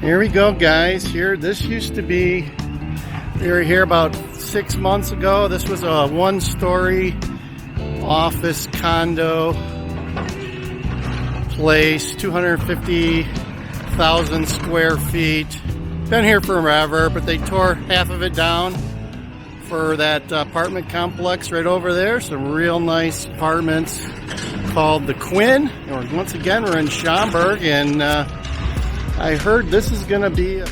Here we go, guys. This used to be, they were here about 6 months ago. This was a one-story office condo place, 250,000 square feet. Been here forever, but they tore half of it down for that apartment complex right over there. Some real nice apartments called the Quinn. And once again, we're in Schaumburg, and I heard this is gonna be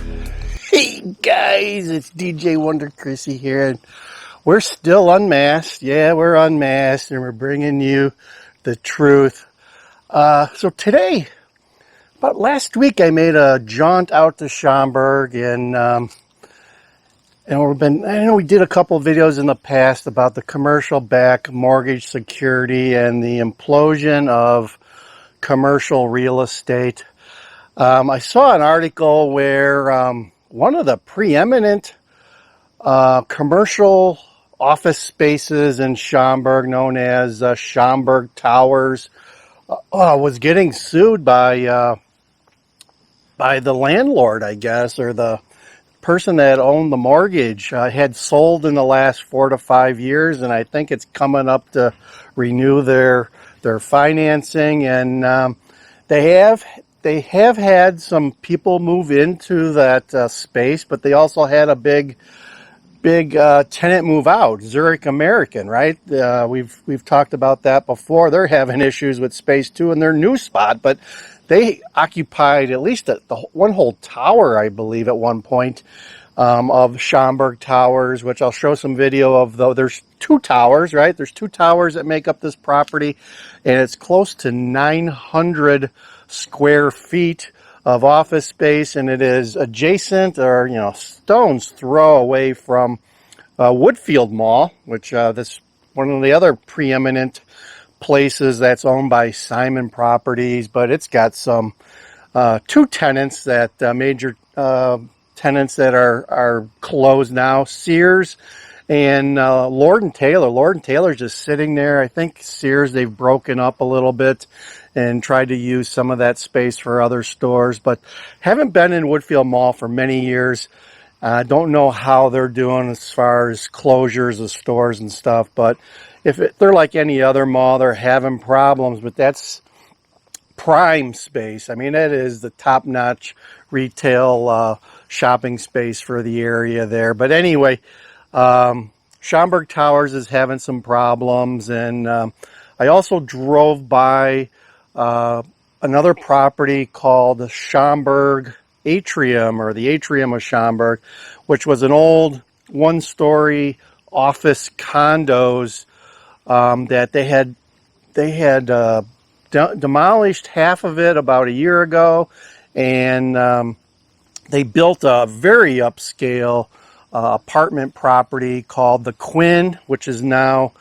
Hey guys, it's DJ Wonder Chrissy here, and we're still unmasked. Yeah, we're unmasked, and we're bringing you the truth. So today, about last week, I made a jaunt out to Schaumburg, and I know we did a couple of videos in the past about the commercial back mortgage security and the implosion of commercial real estate. I saw an article where one of the preeminent commercial office spaces in Schaumburg, known as Schaumburg Towers, was getting sued by the landlord, I guess, or the person that owned the mortgage. Had sold in the last 4 to 5 years, and I think it's coming up to renew their financing, and they have had some people move into that space, but they also had a big tenant move out, Zurich American, right? We've talked about that before. They're having issues with space too in their new spot, but they occupied at least the one whole tower, I believe, at one point of Schaumburg Towers, which I'll show some video of. Though there's 2 towers, right? There's 2 towers that make up this property, and it's close to 900 square feet of office space, and it is adjacent, or stone's throw away from Woodfield Mall, which that's one of the other preeminent places that's owned by Simon Properties. But it's got some 2 tenants, that major tenants that are closed now, Sears and Lord & Taylor. Lord & Taylor's just sitting there. I think Sears, they've broken up a little bit and tried to use some of that space for other stores, but haven't been in Woodfield Mall for many years. Don't know how they're doing as far as closures of stores and stuff, but they're like any other mall, they're having problems, but that's prime space. I mean, that is the top-notch retail shopping space for the area there. But anyway, Schaumburg Towers is having some problems, and I also drove by another property called the Schaumburg Atrium, or the Atrium of Schaumburg, which was an old one-story office condos that they had demolished half of it about a year ago, and they built a very upscale apartment property called the Quinn, which is now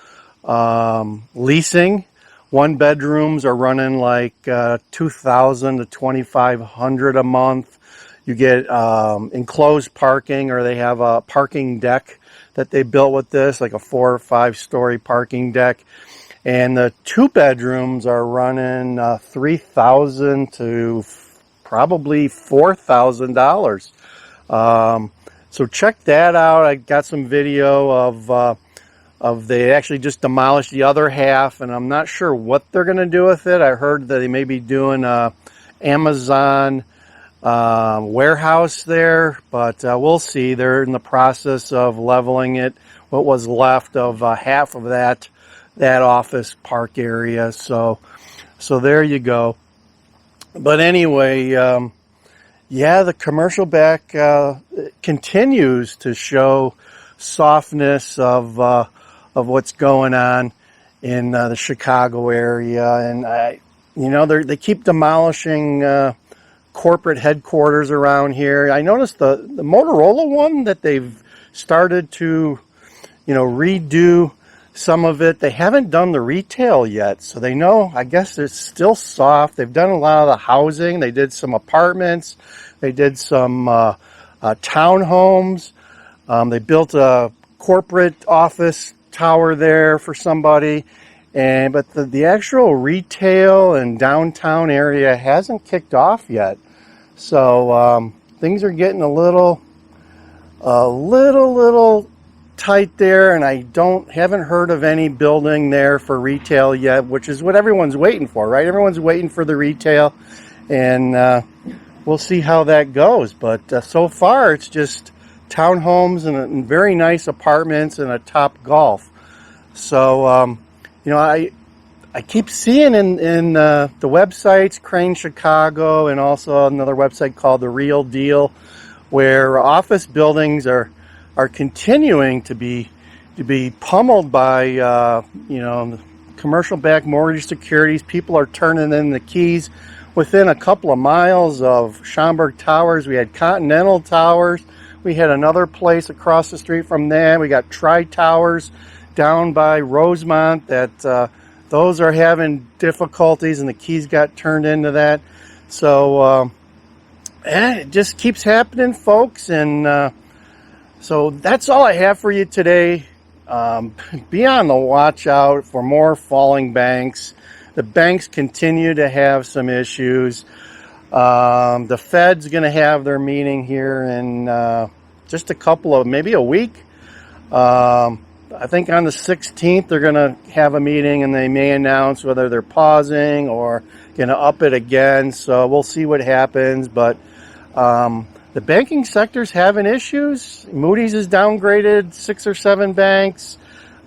leasing. 1-bedrooms are running like $2,000 to $2,500 a month. You get enclosed parking, or they have a parking deck that they built with this, like a 4 or 5-story parking deck. And the 2-bedrooms are running $3,000 to probably $4,000. So check that out. I got some video of they actually just demolished the other half, and I'm not sure what they're going to do with it. I heard that they may be doing a Amazon warehouse there, but we'll see. They're in the process of leveling it, what was left of half of that office park area. So there you go. But anyway, yeah, the commercial back continues to show softness of what's going on in the Chicago area, and they keep demolishing corporate headquarters around here. I noticed the Motorola one that they've started to redo some of it. They haven't done the retail yet, so they know, I guess it's still soft. They've done a lot of the housing. They did some apartments. They did some townhomes. They built a corporate office tower there for somebody, but the actual retail and downtown area hasn't kicked off yet. So things are getting a little tight there, and I haven't heard of any building there for retail yet, which is what everyone's waiting for, right? Everyone's waiting for the retail, and we'll see how that goes. But so far, it's just townhomes and very nice apartments and a top golf. So, you know, I keep seeing in the websites, Crane Chicago, and also another website called The Real Deal, where office buildings are continuing to be pummeled by you know, commercial-backed mortgage securities. People are turning in the keys within a couple of miles of Schaumburg Towers. We had Continental Towers. We had another place across the street from that. We got Tri-Towers down by Rosemont that those are having difficulties, and the keys got turned into that. So it just keeps happening, folks. And so that's all I have for you today. Be on the watch out for more falling banks. The banks continue to have some issues. The Fed's going to have their meeting here in just maybe a week. I think on the 16th they're going to have a meeting, and they may announce whether they're pausing or going to up it again. So we'll see what happens. But the banking sector's having issues. Moody's has downgraded 6 or 7 banks,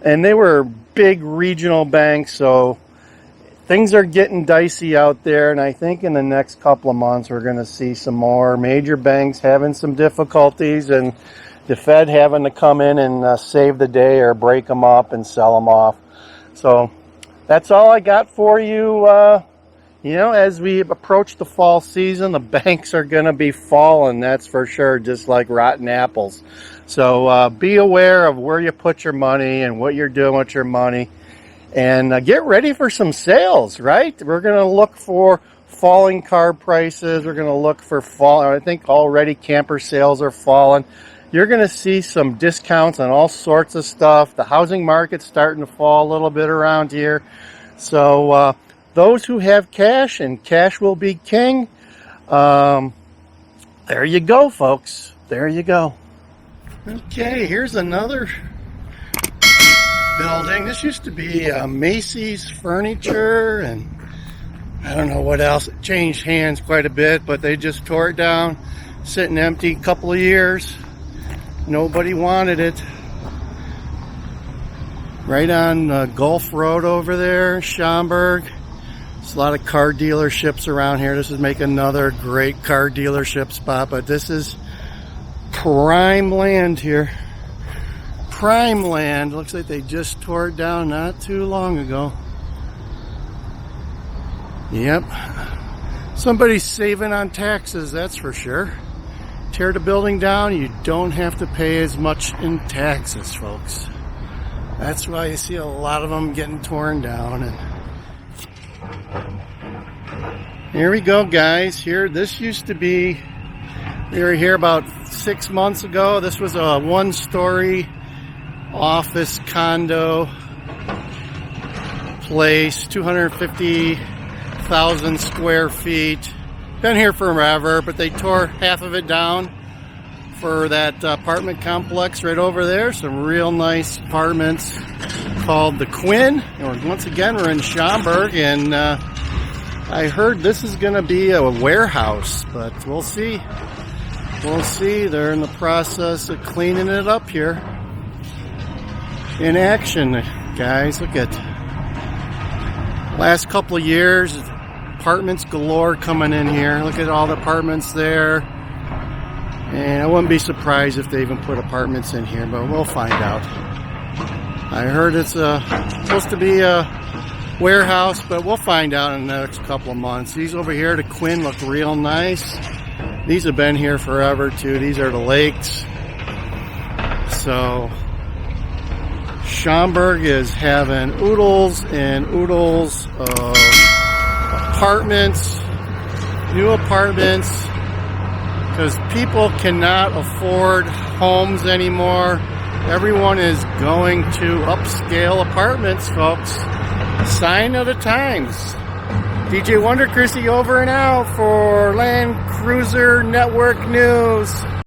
and they were big regional banks. So things are getting dicey out there, and I think in the next couple of months we're going to see some more major banks having some difficulties, and the Fed having to come in and save the day or break them up and sell them off. So that's all I got for you. You know, as we approach the fall season, the banks are going to be falling, that's for sure, just like rotten apples. So be aware of where you put your money and what you're doing with your money. And get ready for some sales, right? We're going to look for falling car prices. We're going to look for I think already camper sales are falling. You're going to see some discounts on all sorts of stuff. The housing market's starting to fall a little bit around here. So those who have cash, and cash will be king, there you go, folks. There you go. Okay, here's another building. This used to be Macy's Furniture, and I don't know what else. It changed hands quite a bit, but they just tore it down, sitting empty a couple of years. Nobody wanted it. Right on Gulf Road over there, Schaumburg. There's a lot of car dealerships around here. This would make another great car dealership spot, but this is prime land here. Prime land. Looks like they just tore it down not too long ago. Yep. Somebody's saving on taxes, that's for sure. Tear the building down, you don't have to pay as much in taxes, folks. That's why you see a lot of them getting torn down. And here we go, guys. Here, this used to be, we were here about 6 months ago. This was a one-story office condo place, 250,000 square feet. Been here forever, but they tore half of it down for that apartment complex right over there. Some real nice apartments called the Quinn. And once again, we're in Schaumburg, and I heard this is going to be a warehouse, but we'll see. We'll see. They're in the process of cleaning it up here. In action, guys. Look at last couple of years. Apartments galore coming in here. Look at all the apartments there. And I wouldn't be surprised if they even put apartments in here, but we'll find out. I heard it's supposed to be a warehouse, but we'll find out in the next couple of months. These over here, the Quinn, look real nice. These have been here forever too. These are the lakes. So Schaumburg is having oodles and oodles of apartments, new apartments, because people cannot afford homes anymore. Everyone is going to upscale apartments, folks. Sign of the times. DJ Wonder Chrissy over and out for Land Cruiser Network News.